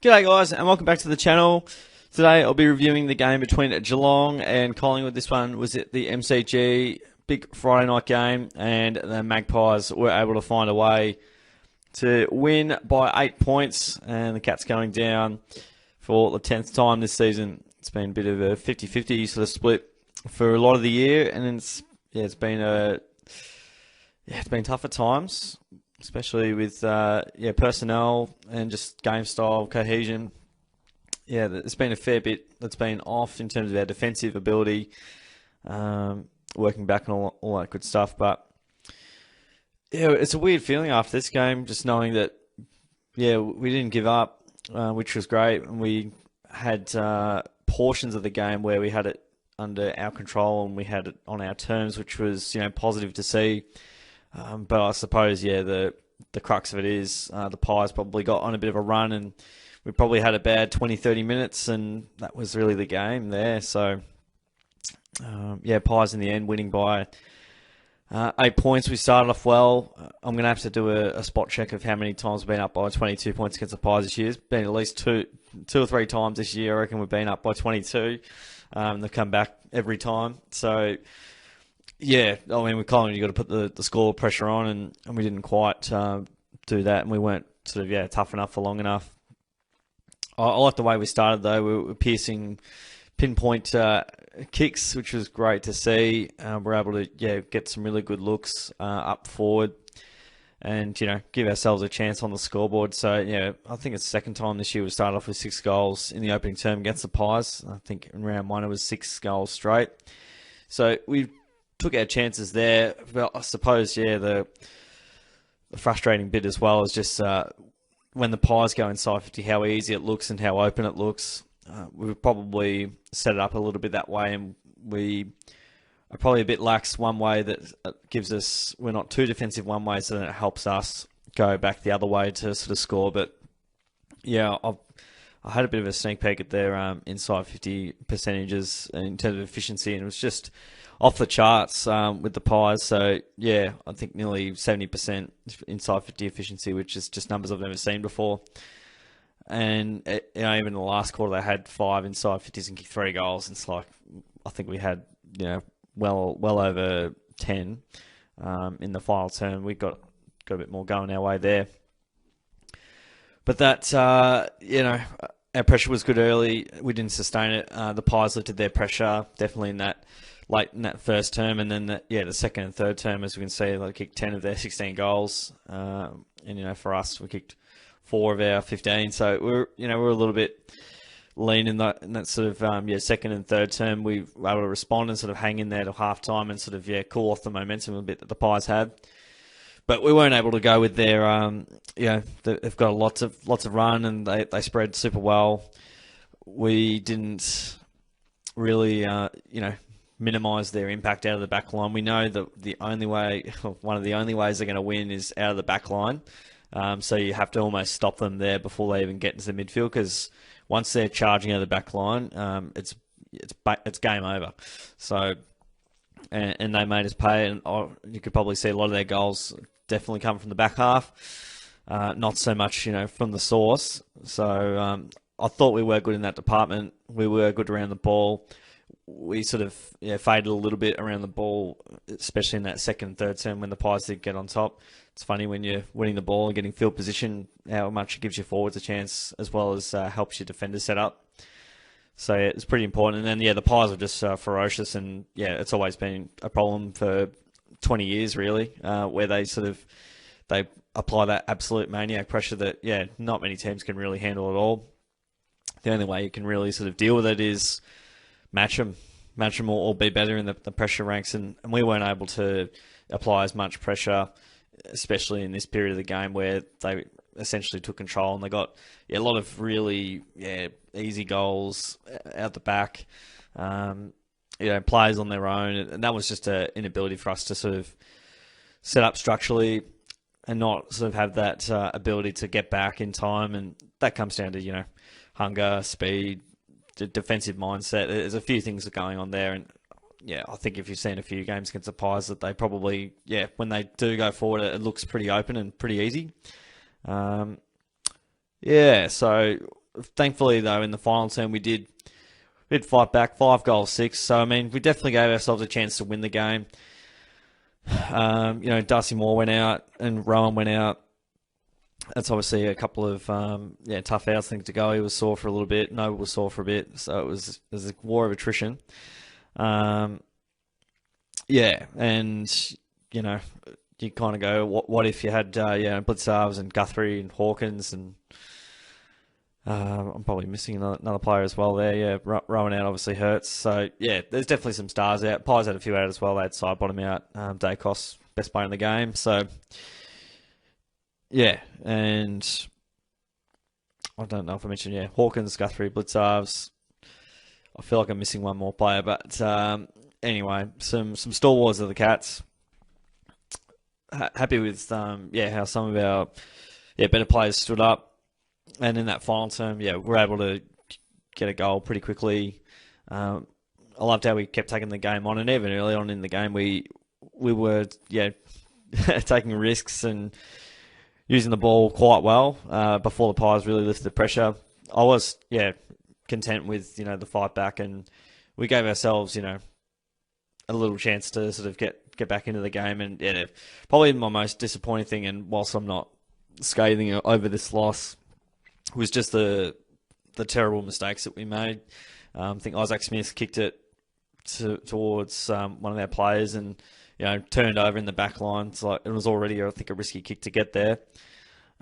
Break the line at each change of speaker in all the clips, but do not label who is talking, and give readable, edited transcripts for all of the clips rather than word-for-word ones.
G'day guys and welcome back to the channel. Today I'll be reviewing the game between Geelong and Collingwood. This one was at the MCG, big Friday night game, and the Magpies were able to find a way to win by 8 points, and the Cats going down for the 10th time this season. It's been a bit of a 50-50 sort of split for a lot of the year, and it's been tough at times, especially with personnel and just game style cohesion. Yeah, there's been a fair bit that's been off in terms of our defensive ability, working back and all that good stuff. But yeah, it's a weird feeling after this game, just knowing that we didn't give up, which was great, and we had portions of the game where we had it under our control and we had it on our terms, which was positive to see. But I suppose, the crux of it is the Pies probably got on a bit of a run, and we probably had a bad 20-30 minutes, and that was really the game there. So, Pies in the end winning by 8 points. We started off well. I'm going to have to do a spot check of how many times we've been up by 22 points against the Pies this year. It's been at least two or three times this year. I reckon we've been up by 22. They've come back every time. So, yeah, I mean, with Collingwood, you've got to put the score pressure on, and we didn't quite do that, and we weren't tough enough for long enough. I like the way we started, though. We were piercing pinpoint kicks, which was great to see. We're able to get some really good looks up forward and, give ourselves a chance on the scoreboard. So, I think it's the second time this year we started off with 6 goals in the opening term against the Pies. I think in round 1 it was 6 goals straight. So we took our chances there. But I suppose, the frustrating bit as well is just when the Pies go inside 50, how easy it looks and how open it looks. We've probably set it up a little bit that way, and we are probably a bit lax one way that gives us, we're not too defensive one way, so that it helps us go back the other way to sort of score. But I had a bit of a sneak peek at their inside 50 percentages in terms of efficiency, and it was just off the charts with the Pies. So, I think nearly 70% inside 50 efficiency, which is just numbers I've never seen before. And, even in the last quarter, they had 5 inside 50s and kicked 3 goals. It's like, I think we had, well over 10 in the final term. We got a bit more going our way there. But that, our pressure was good early. We didn't sustain it. The Pies lifted their pressure definitely late in that first term, and then the second and third term, as we can see, they kicked 10 of their 16 goals. And for us, we kicked 4 of our 15. So we're a little bit lean in that sort of second and third term. We were able to respond and sort of hang in there till half time and sort of cool off the momentum a bit that the Pies had. But we weren't able to go with their, they've got lots of run, and they spread super well. We didn't really, minimise their impact out of the back line. We know that one of the only ways they're going to win is out of the back line. So you have to almost stop them there before they even get into the midfield, because once they're charging out of the back line, it's game over. So, and they made us pay, and you could probably see a lot of their goals definitely come from the back half, not so much from the source. So I thought we were good in that department. We were good around the ball. We sort of faded a little bit around the ball, especially in that second and third term when the Pies did get on top. It's funny when you're winning the ball and getting field position, how much it gives your forwards a chance, as well as helps your defenders set up. So it's pretty important. And then the Pies are just ferocious, and it's always been a problem for 20 years really, where they apply that absolute maniac pressure that not many teams can really handle at all. The only way you can really sort of deal with it is match them or be better in the pressure ranks, and we weren't able to apply as much pressure, especially in this period of the game where they essentially took control, and they got a lot of really easy goals out the back, players on their own, and that was just an inability for us to sort of set up structurally and not sort of have that ability to get back in time, and that comes down to hunger, speed, defensive mindset. There's a few things going on there, and I think if you've seen a few games against the Pies, that they probably when they do go forward, it looks pretty open and pretty easy. So thankfully though, in the final term we did fight back, 5-6. So I mean, we definitely gave ourselves a chance to win the game. Darcy Moore went out and Rowan went out. That's obviously a couple of tough outs. I think to go, he was sore for a little bit. Noble was sore for a bit, so it was a war of attrition. And you kind of go, what if you had Blitzarves and Guthrie and Hawkins and I'm probably missing another player as well there. Yeah, Rowan out obviously hurts. So yeah, there's definitely some stars out. Pies had a few out as well. They had Sidebottom out. Dacos, best player in the game. So yeah, and I don't know if I mentioned Hawkins, Guthrie, Blitzarves. I feel like I'm missing one more player, but anyway, some stalwarts of the Cats. Happy with how some of our better players stood up. And in that final term, we're able to get a goal pretty quickly. I loved how we kept taking the game on, and even early on in the game, we were taking risks and using the ball quite well before the Pies really lifted the pressure. I was content with the fight back, and we gave ourselves a little chance to sort of get back into the game. And probably my most disappointing thing, and whilst I'm not scathing over this loss, was just the terrible mistakes that we made. I think Isaac Smith kicked it towards one of our players and turned over in the back line. So it was already, I think, a risky kick to get there.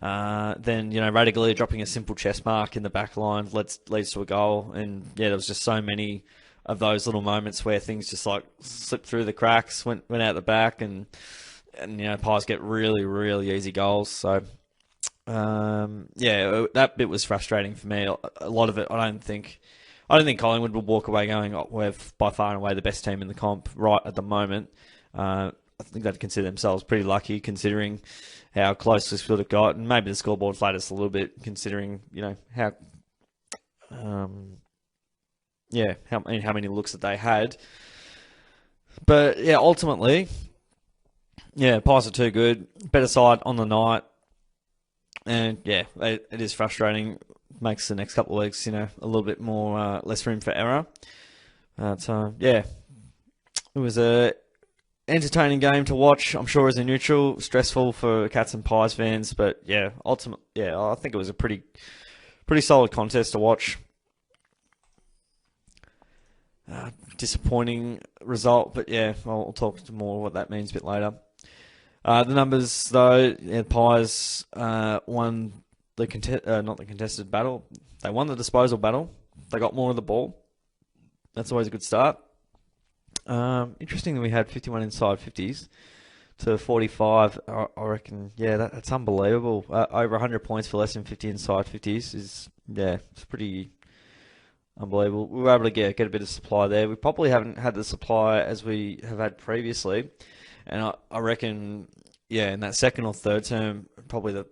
Then Radigalia dropping a simple chest mark in the back line leads to a goal. And there was just so many of those little moments where things just like slipped through the cracks, went out the back, and Pies get really, really easy goals. So that bit was frustrating for me. A lot of it, I don't think Collingwood would walk away going, we're by far and away the best team in the comp right at the moment. I think they'd consider themselves pretty lucky considering how close this field it got, and maybe the scoreboard flattered us a little bit considering how many looks that they had. But ultimately, Pies are too good, better side on the night. And it is frustrating. Makes the next couple of weeks, a little bit more less room for error. It was a entertaining game to watch. I'm sure as a neutral, stressful for Cats and Pies fans, but ultimately, I think it was a pretty solid contest to watch. Disappointing result, but I'll talk more what that means a bit later. The numbers, though, Pies won not the contested battle. They won the disposal battle. They got more of the ball. That's always a good start. Interesting that we had 51 inside 50s to 45. I reckon, that's unbelievable. Over 100 points for less than 50 inside 50s is, it's pretty unbelievable. We were able to get a bit of supply there. We probably haven't had the supply as we have had previously. And I reckon, in that second or third term, probably the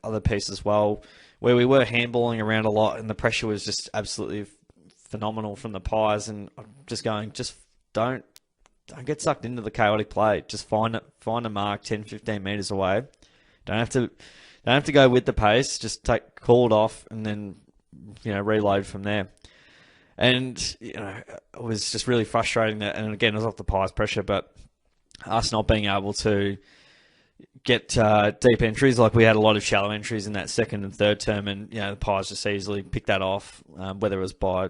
other piece as well, where we were handballing around a lot and the pressure was just absolutely phenomenal from the Pies. And I'm just going, don't get sucked into the chaotic play. Just find a mark 10, 15 metres away. Don't have to go with the pace. Just call it off and then reload from there. And it was just really frustrating that. And again, it was off the Pies' pressure, but us not being able to get deep entries. Like we had a lot of shallow entries in that second and third term, and the Pies just easily picked that off, whether it was by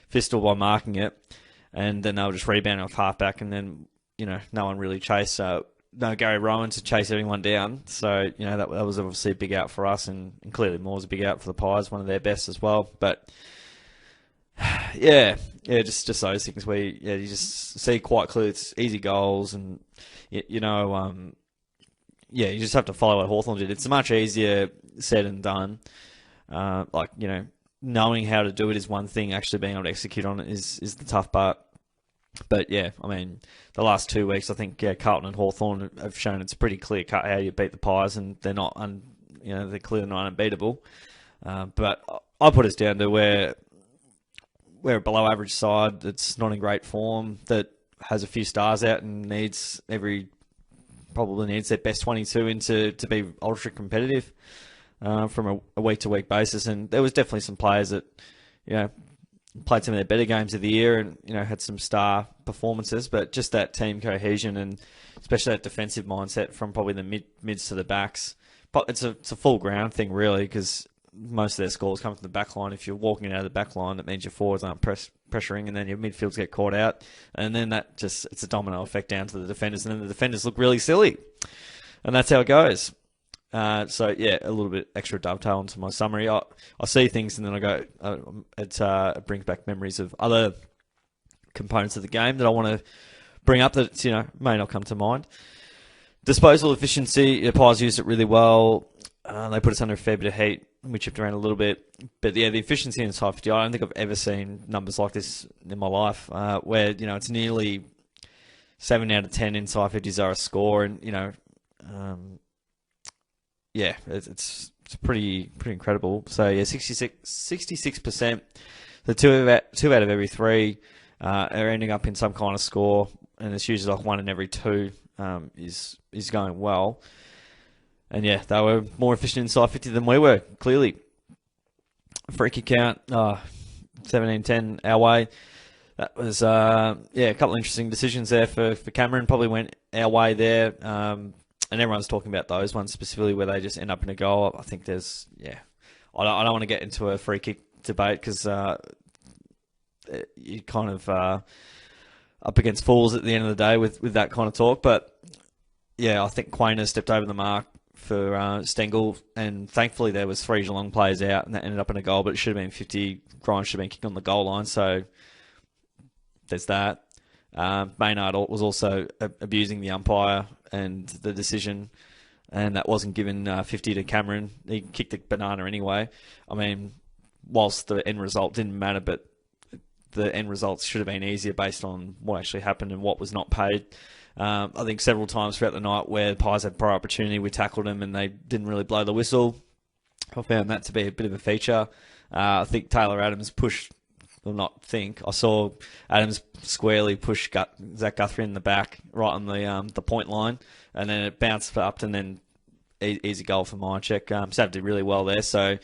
fist or by marking it, and then they were just rebounding off halfback, and then no one really chased. So no Gary Rowan to chase everyone down. So that was obviously a big out for us, and clearly Moore's a big out for the Pies, one of their best as well. But just those things where you just see quite clearly it's easy goals, and you just have to follow what Hawthorn did. It's much easier said than done. Knowing how to do it is one thing. Actually being able to execute on it is the tough part. But I mean, the last 2 weeks, I think Carlton and Hawthorn have shown it's pretty clear cut how you beat the Pies, and they're not, they're clearly not unbeatable. But I put us down to we're a below average side that's not in great form, that has a few stars out and probably needs their best 22 to be ultra competitive. from a week-to-week basis. And there was definitely some players that, you know, played some of their better games of the year and, you know, had some star performances, but just that team cohesion and especially that defensive mindset from probably the mids to the backs. But it's a full ground thing, really, because most of their scores come from the back line. If you're walking out of the back line, that means your forwards aren't pressuring, and then your midfields get caught out. And then it's a domino effect down to the defenders, and then the defenders look really silly. And that's how it goes. So, yeah, a little bit extra dovetail into my summary. I see things, and then I go, it brings back memories of other components of the game that I want to bring up that, you know, may not come to mind. Disposal efficiency, the Pies used it really well. They put us under a fair bit of heat. We chipped around a little bit. But, yeah, the efficiency in side 50, I don't think I've ever seen numbers like this in my life, where, you know, it's nearly 7 out of 10 inside 50s are a score. And, you know, yeah, it's pretty incredible. So, yeah, 66%. The two out of every three are ending up in some kind of score. And it's usually like 1 in every 2 is going well. And yeah, they were more efficient inside 50 than we were, clearly. Free kick count, 17-10 our way. That was, a couple of interesting decisions there for Cameron. Probably went our way there. And everyone's talking about those ones specifically where they just end up in a goal. I think there's, I don't want to get into a free kick debate because you kind of up against fools at the end of the day with that kind of talk. But yeah, I think Quainer stepped over the mark for Stengel, and thankfully there was 3 Geelong players out, and that ended up in a goal, but it should have been 50. Grimes should have been kicked on the goal line, so there's that. Maynard was also abusing the umpire and the decision, and that wasn't given 50 to Cameron. He kicked the banana anyway. I mean, whilst the end result didn't matter, but the end results should have been easier based on what actually happened and what was not paid. I think several times throughout the night where the Pies had prior opportunity, we tackled them and they didn't really blow the whistle. I found that to be a bit of a feature. I think Taylor Adams pushed, well, not think, I saw Adams squarely push Zach Guthrie in the back right on the point line, and then it bounced up and then easy goal for Myercheck. Sav did really well there. So,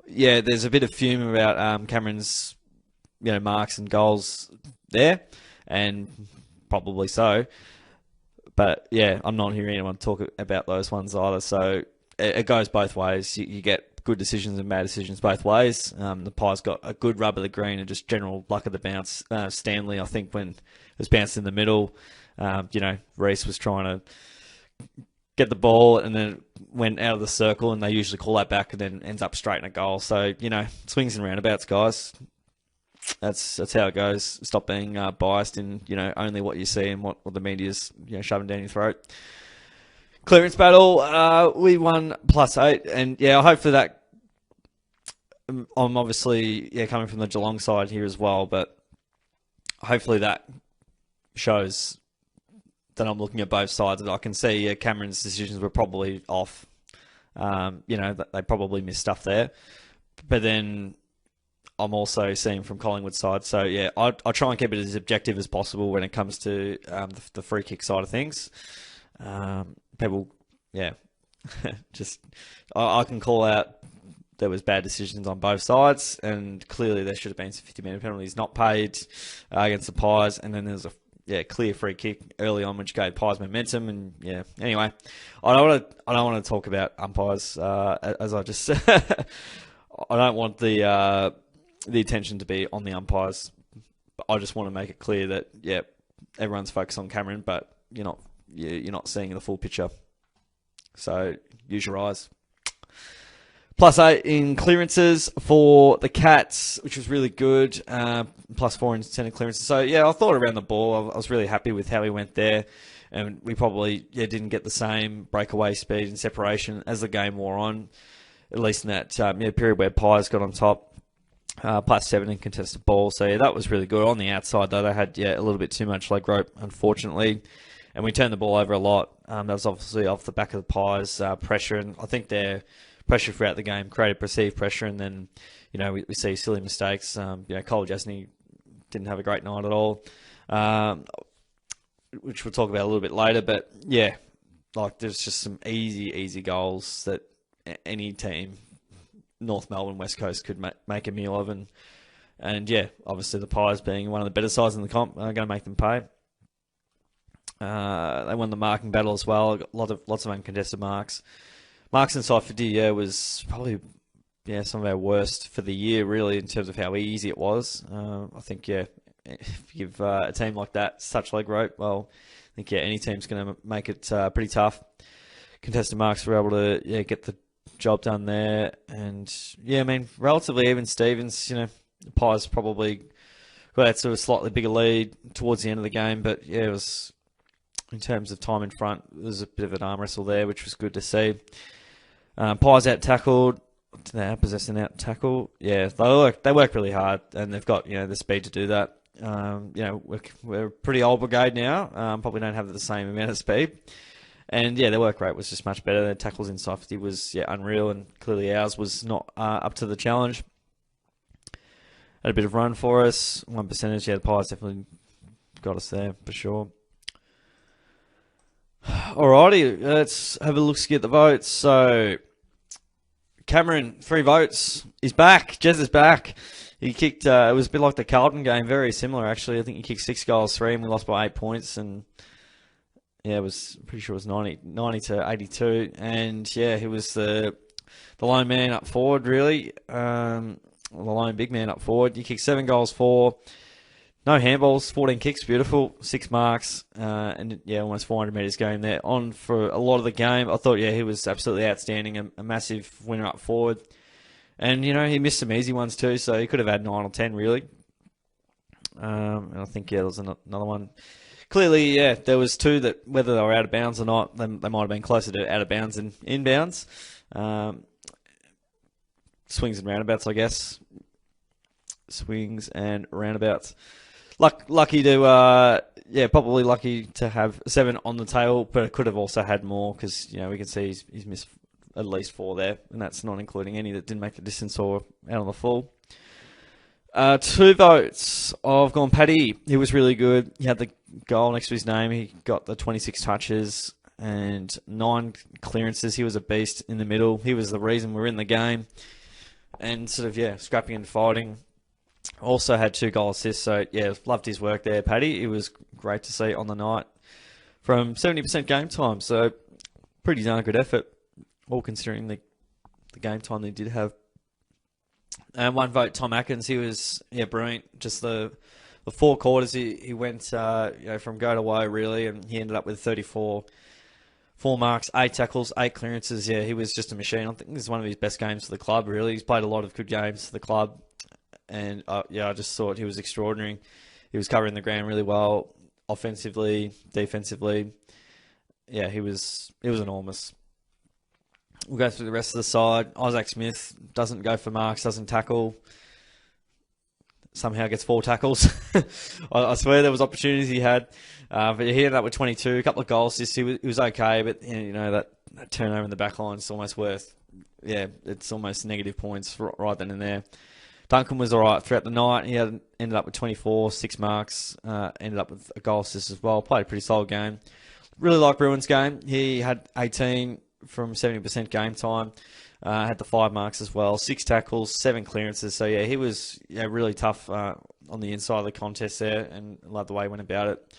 yeah, there's a bit of fume about Cameron's marks and goals there, and probably so. But, yeah, I'm not hearing anyone talk about those ones either. So it goes both ways. You get good decisions and bad decisions both ways. The Pies got a good rub of the green and just general luck of the bounce. Stanley, I think, when it was bounced in the middle, Reece was trying to get the ball and then it went out of the circle, and they usually call that back and then ends up straight in a goal. So, swings and roundabouts, guys. That's how it goes. Stop being biased in only what you see and what the media's shoving down your throat. Clearance battle, we won +8, and I hope for that. I'm obviously coming from the Geelong side here as well, but hopefully that shows that I'm looking at both sides, and I can see Cameron's decisions were probably off. They probably missed stuff there, but then I'm also seeing from Collingwood side. So, I try and keep it as objective as possible when it comes to the free kick side of things. People, just I can call out there was bad decisions on both sides, and clearly there should have been some 50-minute penalties not paid against the Pies, and then there's a clear free kick early on which gave Pies momentum, and anyway, I don't want to talk about umpires as I just I don't want the attention to be on the umpires. But I just want to make it clear that everyone's focused on Cameron, but you're not seeing the full picture. So use your eyes. +8 in clearances for the Cats, which was really good. +4 in centre clearances. So I thought around the ball, I was really happy with how he went there, and we probably didn't get the same breakaway speed and separation as the game wore on. At least in that period where Pies got on top. +7 in contested ball. So that was really good. On the outside though, they had a little bit too much leg rope, unfortunately, and we turned the ball over a lot. That was obviously off the back of the Pies pressure, and I think their pressure throughout the game created perceived pressure, and then we see silly mistakes. Cole Jasny didn't have a great night at all, which we'll talk about a little bit later. But there's just some easy goals that any team North Melbourne, West Coast could make a meal of. And yeah, obviously the Pies being one of the better sides in the comp are going to make them pay. They won the marking battle as well. Got lots of uncontested marks. Marks inside 50, yeah, was probably some of our worst for the year, really, in terms of how easy it was. I think, yeah, if you give a team like that such leg rope, well, I think, yeah, any team's going to make it pretty tough. Contested marks were able to get the job done there. And, yeah, I mean, relatively even Stevens, the Pies probably got that sort of slightly bigger lead towards the end of the game. But, yeah, it was, in terms of time in front, there was a bit of an arm wrestle there, which was good to see. Pies out-tackled. They're possessing out-tackle. Yeah, they work really hard, and they've got, the speed to do that. We're a pretty old brigade now. Probably don't have the same amount of speed. And, yeah, their work rate was just much better. Their tackles inside 50 was, unreal, and clearly ours was not up to the challenge. Had a bit of run for us. 1%, the Pies definitely got us there, for sure. Alrighty, let's have a look at the votes. So, Cameron, 3 votes. He's back. Jez is back. He kicked, it was a bit like the Carlton game, very similar actually. I think he kicked 6 goals, 3, and we lost by 8 points. And yeah, pretty sure it was 90 to 82. And yeah, he was the lone man up forward, really. The lone big man up forward. He kicked 7 goals, 4. No handballs, 14 kicks, beautiful, 6 marks, and yeah, almost 400 metres going there. On for a lot of the game. I thought, he was absolutely outstanding, a massive winner up forward. And, he missed some easy ones too, so he could have had 9 or 10, really. And I think, there was another one. Clearly, there was 2 that, whether they were out of bounds or not, they might have been closer to out of bounds than inbounds. Swings and roundabouts, I guess. Swings and roundabouts. Lucky to, probably lucky to have 7 on the table, but it could have also had more because, we can see he's missed at least 4 there, and that's not including any that didn't make the distance or out on the full. 2 votes. I've gone Paddy. He was really good. He had the goal next to his name. He got the 26 touches and 9 clearances. He was a beast in the middle. He was the reason we're in the game and sort of, scrapping and fighting. Also had 2 goal assists, so loved his work there, Paddy. It was great to see on the night from 70% game time, so pretty darn good effort, all considering the game time they did have. And 1 vote, Tom Atkins. He was brilliant. Just the 4 quarters he went from go to woe really, and he ended up with 34. 4 marks, 8 tackles, 8 clearances. Yeah, he was just a machine. I think this is one of his best games for the club. Really, he's played a lot of good games for the club. And, I just thought he was extraordinary. He was covering the ground really well, offensively, defensively. Yeah, he was enormous. We'll go through the rest of the side. Isaac Smith doesn't go for marks, doesn't tackle. Somehow gets 4 tackles. I swear there was opportunities he had. But he ended up with 22, a couple of goals. He was okay, but, that turnover in the back line is almost it's almost negative points right then and there. Duncan was all right throughout the night. He ended up with 24, 6 marks, ended up with a goal assist as well. Played a pretty solid game. Really like Bruin's game. He had 18 from 70% game time. Had the 5 marks as well. 6 tackles, 7 clearances. So, he was really tough on the inside of the contest there, and loved the way he went about it.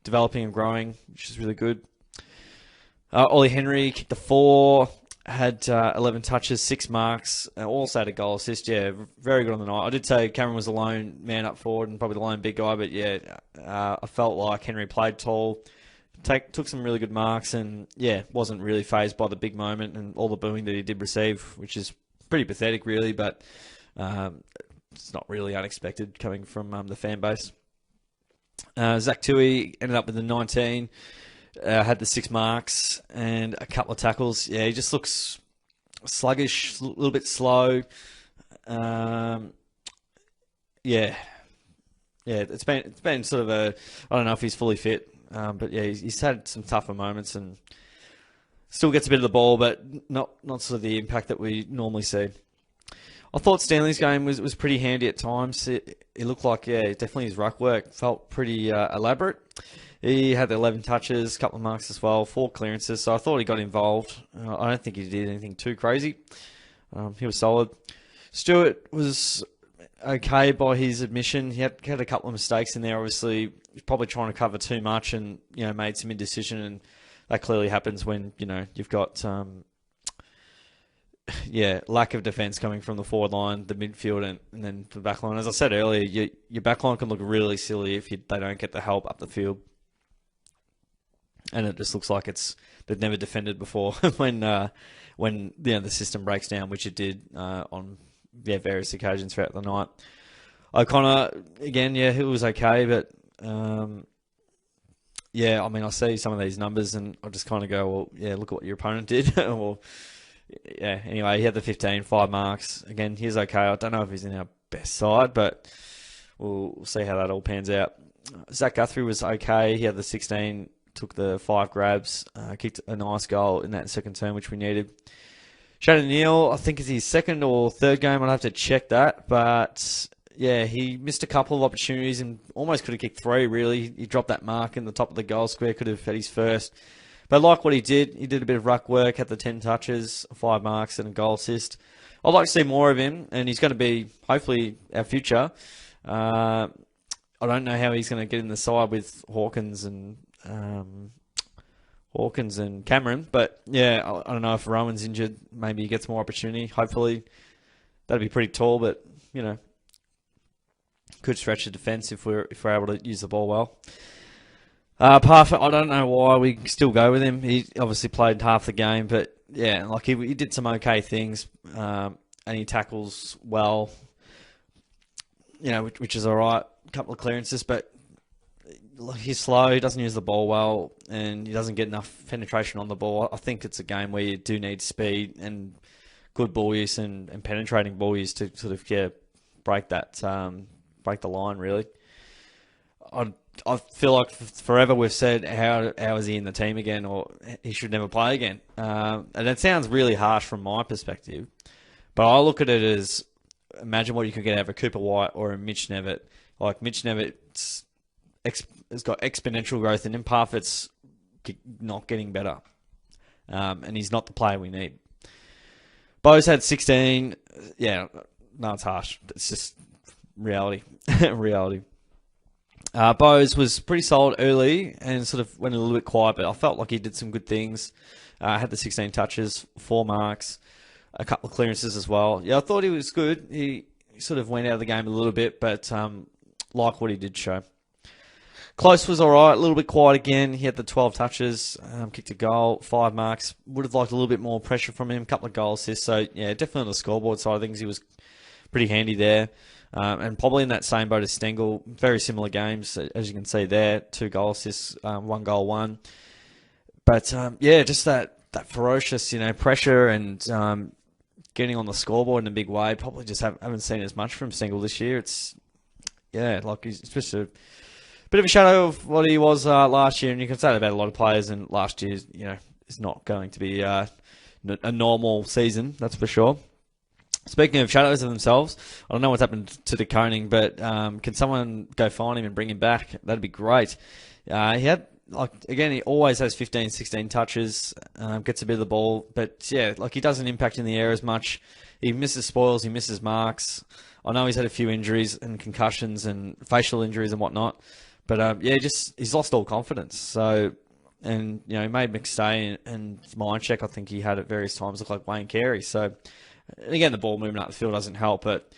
Developing and growing, which is really good. Ollie Henry kicked the 4. Had 11 touches, 6 marks, also had a goal assist. Yeah, very good on the night. I did say Cameron was the lone man up forward and probably the lone big guy, but I felt like Henry played tall, took some really good marks, and wasn't really fazed by the big moment and all the booing that he did receive, which is pretty pathetic, really, but it's not really unexpected coming from the fan base. Zach Tui ended up with the 19. Had the 6 marks and a couple of tackles. Yeah, he just looks sluggish, a little bit slow. It's been sort of I don't know if he's fully fit, but he's had some tougher moments and still gets a bit of the ball, but not sort of the impact that we normally see. I thought Stanley's game was pretty handy at times. It looked like, definitely his ruck work felt pretty elaborate. He had the 11 touches, a couple of marks as well, 4 clearances, so I thought he got involved. I don't think he did anything too crazy. He was solid. Stewart was okay by his admission. He had a couple of mistakes in there. Obviously, he's probably trying to cover too much and, made some indecision. And that clearly happens when, you've got, lack of defence coming from the forward line, the midfield, and then the back line. As I said earlier, your back line can look really silly if they don't get the help up the field. And it just looks like they've never defended before when the system breaks down, which it did on various occasions throughout the night. O'Connor, again, he was okay, but I see some of these numbers and I just kind of go, well, look at what your opponent did. Anyway, he had the 15, 5 marks. Again, he's okay. I don't know if he's in our best side, but we'll see how that all pans out. Zach Guthrie was okay. He had the 16, took the 5 grabs, kicked a nice goal in that second term, which we needed. Shannon Neal, I think is his second or third game. I'd have to check that. But, he missed a couple of opportunities and almost could have kicked 3, really. He dropped that mark in the top of the goal square, could have had his first. But I like what he did. He did a bit of ruck work, had the 10 touches, 5 marks and a goal assist. I'd like to see more of him, and he's going to be, hopefully, our future. I don't know how he's going to get in the side with Hawkins and Cameron, but I don't know if Rowan's injured. Maybe he gets more opportunity. Hopefully, that'd be pretty tall, but could stretch the defence if we're able to use the ball well. Parfitt, I don't know why we still go with him. He obviously played half the game, but he did some okay things, and he tackles well. Which is all right. A couple of clearances, but he's slow, he doesn't use the ball well, and he doesn't get enough penetration on the ball. I think it's a game where you do need speed and good ball use and penetrating ball use to sort of break the line, really. I feel like forever we've said, how is he in the team again, or he should never play again. And that sounds really harsh from my perspective, but I look at it as, imagine what you could get out of a Cooper White or a Mitch Nevitt. Like, Mitch Nevitt's has got exponential growth, and in Parfitt's not getting better. And he's not the player we need. Bo's had 16. No, it's harsh. It's just reality. Reality. Bose was pretty solid early and sort of went a little bit quiet, but I felt like he did some good things. Had the 16 touches, 4 marks, a couple of clearances as well. I thought he was good. He sort of went out of the game a little bit, but like what he did show. Close was all right, a little bit quiet again. He had the 12 touches, kicked a goal, 5 marks. Would have liked a little bit more pressure from him, a couple of goal assists. So, definitely on the scoreboard side of things, he was pretty handy there. And probably in that same boat as Stengel, very similar games, as you can see there. 2 goal assists, 1 goal, 1. But, just that ferocious, pressure and getting on the scoreboard in a big way. Probably just haven't seen as much from Stengel this year. It's, like he's just a bit of a shadow of what he was last year. And you can say that about a lot of players, and last year, is not going to be a normal season, that's for sure. Speaking of shadows of themselves, I don't know what's happened to De Koning, but can someone go find him and bring him back? That'd be great. He had, he always has 15, 16 touches, gets a bit of the ball, but he doesn't impact in the air as much. He misses spoils, he misses marks. I know he's had a few injuries and concussions and facial injuries and whatnot, but he's lost all confidence. So, and he made McStay and Mindcheck, I think he had at various times look like Wayne Carey. So. And again, the ball movement up the field doesn't help, but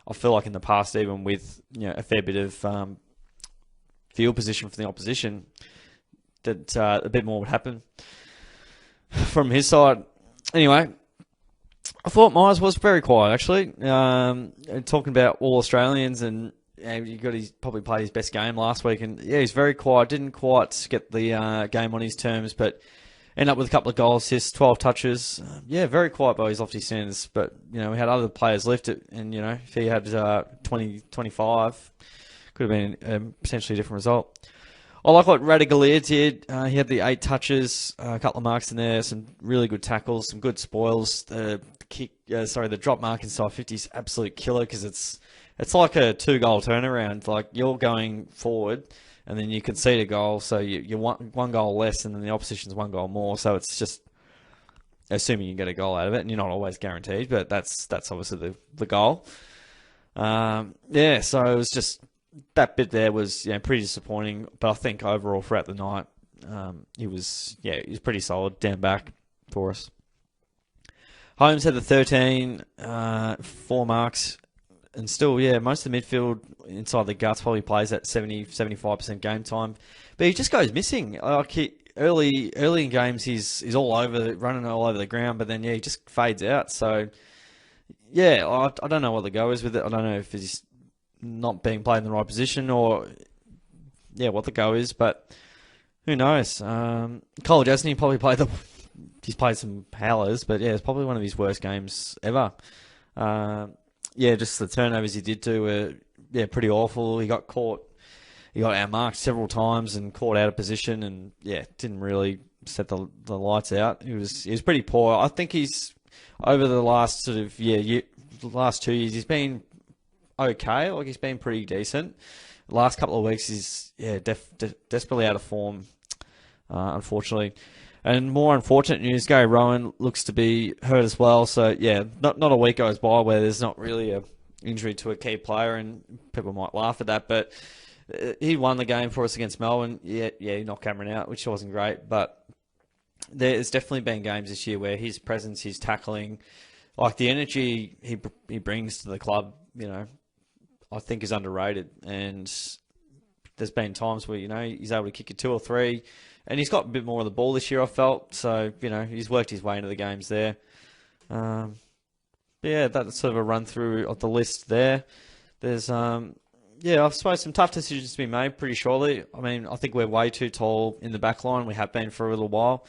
I feel like in the past, even with a fair bit of field position for the opposition, that a bit more would happen from his side. Anyway, I thought Myers was very quiet, actually. Talking about all Australians, and he's probably played his best game last week, and he's very quiet. Didn't quite get the game on his terms, but ended up with a couple of goal assists, 12 touches. Very quiet by his lofty standards. But, we had other players lift it. And, if he had 20, 25, could have been a potentially different result. I like what Radagalier did. He had the 8 touches, a couple of marks in there, some really good tackles, some good spoils. The drop mark inside 50 is absolute killer because it's like a 2-goal turnaround. Like, you're going forward, and then you concede a goal, so you want 1 goal less, and then the opposition's 1 goal more. So it's assuming you get a goal out of it, and you're not always guaranteed, but that's obviously the goal. Yeah, so it was just that bit there was pretty disappointing, but I think overall throughout the night, he was pretty solid down back for us. Holmes had the 13, 4 marks, and still, most of the midfield inside the guts probably plays at 70-75% game time, but he just goes missing. Like early in games, he's all over, running all over the ground, but then he just fades out. So I don't know what the go is with it. I don't know if he's not being played in the right position or what the go is, but who knows? Cole Jasny probably he's played some howlers, but it's probably one of his worst games ever. Just the turnovers he did do were pretty awful. He got outmarked several times and caught out of position, and didn't really set the lights out. He was pretty poor. I think he's over the last last 2 years he's been okay. Like he's been pretty decent. The last couple of weeks he's desperately out of form, unfortunately. And more unfortunate news, Gary Rowan looks to be hurt as well. So, not a week goes by where there's not really an injury to a key player, and people might laugh at that. But he won the game for us against Melbourne. He knocked Cameron out, which wasn't great. But there's definitely been games this year where his presence, his tackling, like the energy he brings to the club, I think is underrated. And there's been times where, he's able to kick a 2 or 3. And he's got a bit more of the ball this year, I felt. So, he's worked his way into the games there. That's sort of a run through of the list there. There's, I suppose some tough decisions to be made pretty shortly. I mean, I think we're way too tall in the back line. We have been for a little while,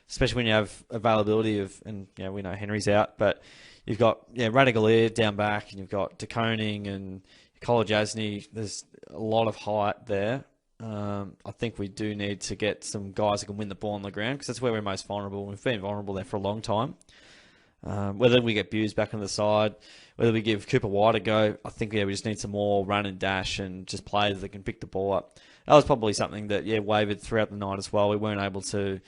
especially when you have availability and we know Henry's out. But you've got, Radagalier down back, and you've got De Koning and Cole Jasny. There's a lot of height there. I think we do need to get some guys who can win the ball on the ground, because that's where we're most vulnerable. We've been vulnerable there for a long time. Whether we get Buse back on the side, whether we give Cooper White a go, I think we just need some more run and dash and just players that can pick the ball up. That was probably something that wavered throughout the night as well. We weren't able to,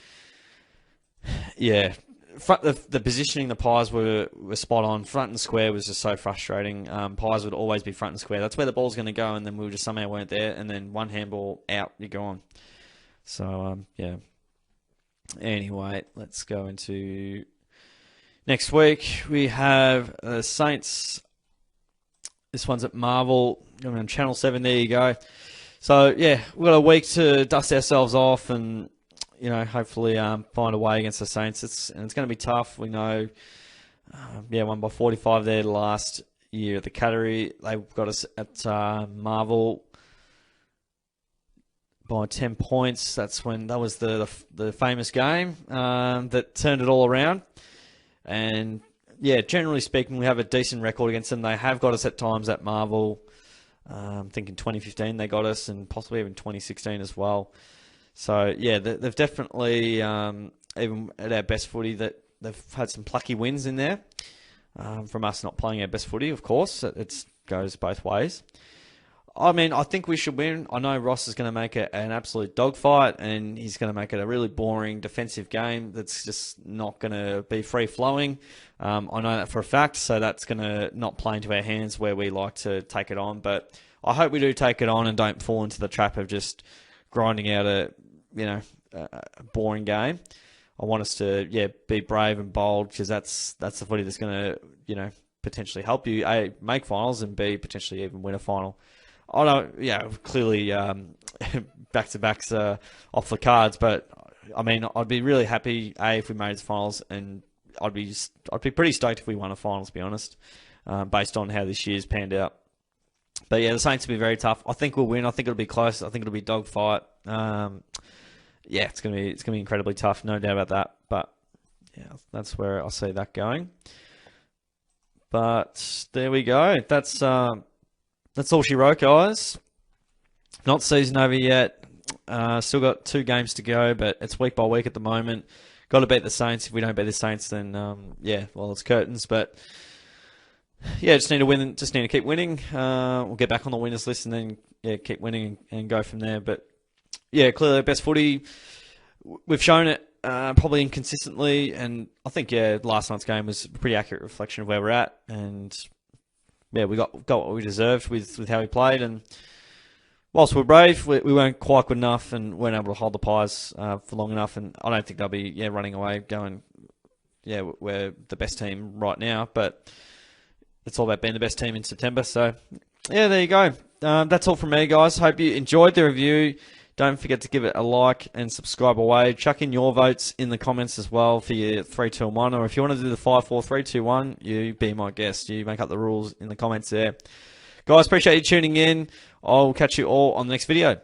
the positioning, the Pies were spot on. Front and square was just so frustrating. Pies would always be front and square. That's where the ball's going to go, and then we just somehow weren't there. And then one handball out, you're gone. So Anyway, let's go into next week. We have Saints. This one's at Marvel. On Channel 7. There you go. So we've got a week to dust ourselves off and hopefully find a way against the Saints. It's going to be tough. We know, won by 45 there last year at the Cattery. They got us at Marvel by 10 points. That was the famous game that turned it all around. And generally speaking, we have a decent record against them. They have got us at times at Marvel. I think in 2015 they got us, and possibly even 2016 as well. So, they've definitely, even at our best footy, that they've had some plucky wins in there. From us not playing our best footy, of course. It goes both ways. I mean, I think we should win. I know Ross is going to make it an absolute dogfight, and he's going to make it a really boring defensive game that's just not going to be free-flowing. I know that for a fact, so that's going to not play into our hands where we like to take it on. But I hope we do take it on and don't fall into the trap of just grinding out a boring game. I want us to be brave and bold, because that's the footy that's going to potentially help you A, make finals, and B, potentially even win a final. I don't clearly back to backs off the cards, but I mean I'd be really happy if we made it to finals, and I'd be pretty stoked if we won a final, to be honest, based on how this year's panned out. But the Saints will be very tough. I think we'll win. I think it'll be close. I think it'll be dogfight. It's gonna be incredibly tough, no doubt about that. But that's where I see that going. But there we go. That's all she wrote, guys. Not season over yet. Still got 2 games to go, but it's week by week at the moment. Got to beat the Saints. If we don't beat the Saints, then it's curtains. But just need to win. Just need to keep winning. We'll get back on the winners list, and then keep winning and go from there. But clearly, best footy. We've shown it probably inconsistently, and I think last night's game was a pretty accurate reflection of where we're at, and yeah, we got what we deserved with how we played, and whilst we're brave, we weren't quite good enough and weren't able to hold the Pies for long enough, and I don't think they'll be running away going, we're the best team right now, but it's all about being the best team in September. So yeah, there you go. That's all from me, guys. Hope you enjoyed the review. Don't forget to give it a like and subscribe away. Chuck in your votes in the comments as well for your 3, 2, and 1. Or if you want to do the 5, 4, 3, 2, 1, you be my guest. You make up the rules in the comments there. Guys, appreciate you tuning in. I'll catch you all on the next video.